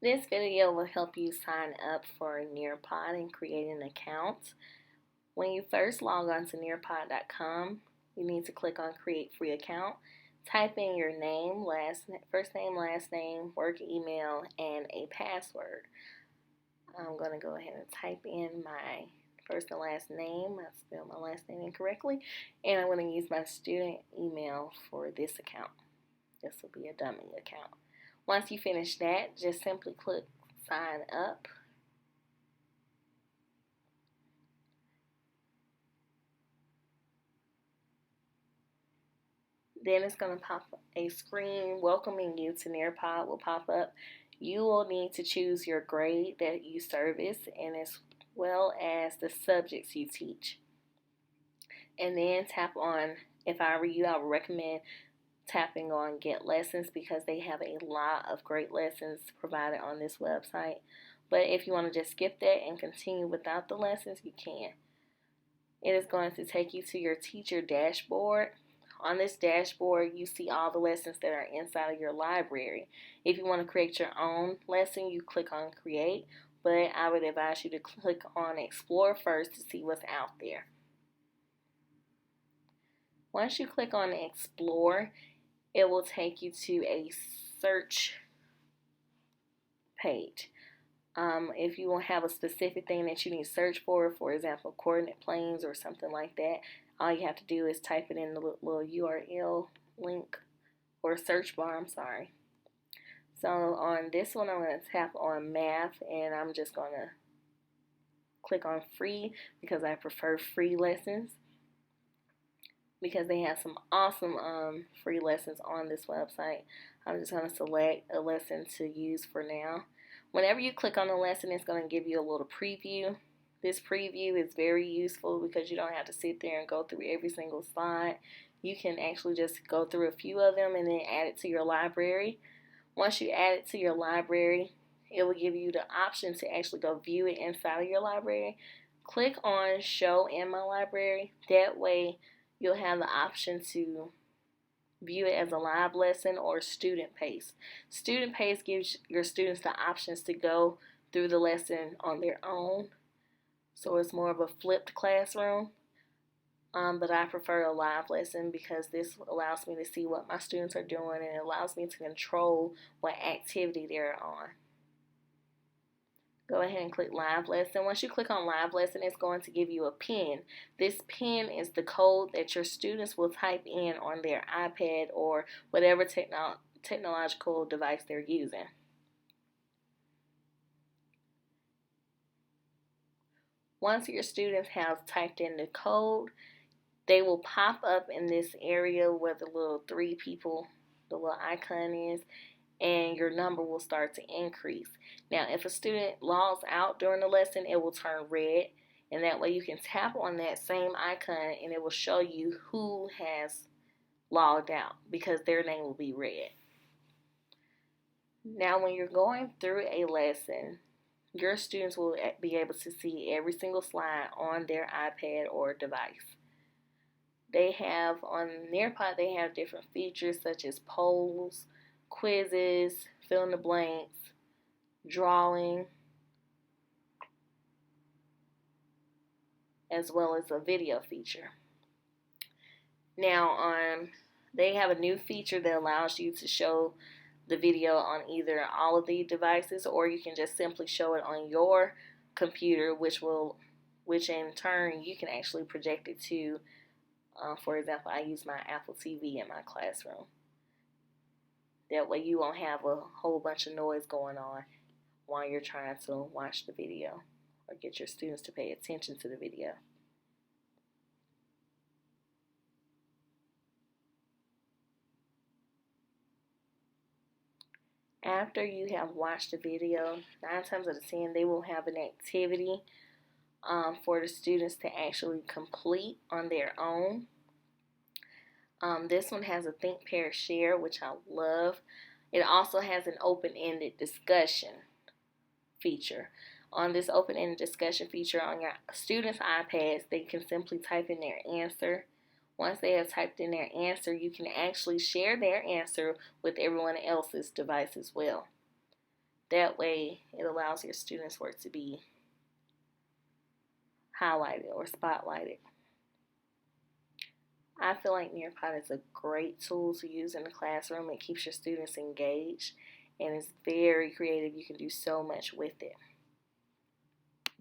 This video will help you sign up for Nearpod and create an account. When you first log on to nearpod.com, you need to click on Create Free Account. Type in your name, first name, last name, work email, and a password. I'm going to go ahead and type in my first and last name. I spelled my last name incorrectly. And I'm going to use my student email for this account. This will be a dummy account. Once you finish that, just simply click Sign Up. Then it's going to pop a screen welcoming you to Nearpod will pop up. You will need to choose your grade that you service and as well as the subjects you teach. And then tap on, if I were you, I would recommend tapping on Get Lessons because they have a lot of great lessons provided on this website. But if you want to just skip that and continue without the lessons, you can. It is going to take you to your teacher dashboard. On this dashboard, you see all the lessons that are inside of your library. If you want to create your own lesson, you click on Create, but I would advise you to click on Explore first to see what's out there. Once you click on Explore, it will take you to a search page. If you want to have a specific thing that you need to search for example, coordinate planes or something like that, all you have to do is type it in the little URL link or search bar, So on this one, I'm going to tap on math and I'm just going to click on free because I prefer free lessons because they have some awesome free lessons on this website. I'm just going to select a lesson to use for now. Whenever you click on the lesson, it's going to give you a little preview. This preview is very useful because you don't have to sit there and go through every single slide. You can actually just go through a few of them and then add it to your library. Once you add it to your library, it will give you the option to actually go view it inside of your library. Click on Show in My Library. That way, you'll have the option to view it as a live lesson or student pace. Student pace gives your students the options to go through the lesson on their own. So it's more of a flipped classroom. But I prefer a live lesson because this allows me to see what my students are doing and it allows me to control what activity they're on. Go ahead and click Live Lesson. Once you click on Live Lesson, it's going to give you a pin. This pin is the code that your students will type in on their iPad or whatever technological device they're using. Once your students have typed in the code, they will pop up in this area where the little the little icon is, and your number will start to increase. Now, if a student logs out during the lesson, it will turn red, and that way you can tap on that same icon and it will show you who has logged out because their name will be red. Now, when you're going through a lesson, your students will be able to see every single slide on their iPad or device. They have, on Nearpod, they have different features such as polls, quizzes, fill in the blanks, drawing, as well as a video feature. Now, they have a new feature that allows you to show the video on either all of the devices, or you can just simply show it on your computer, which in turn you can actually project it to. For example, I use my Apple TV in my classroom. That way you won't have a whole bunch of noise going on while you're trying to watch the video or get your students to pay attention to the video. After you have watched the video, 9 times out of 10, they will have an activity for the students to actually complete on their own. This one has a Think, Pair, Share, which I love. It also has an open-ended discussion feature. On this open-ended discussion feature on your students' iPads, they can simply type in their answer. Once they have typed in their answer, you can actually share their answer with everyone else's device as well. That way, it allows your students' work to be highlighted or spotlighted. I feel like Nearpod is a great tool to use in the classroom. It keeps your students engaged and it's very creative. You can do so much with it.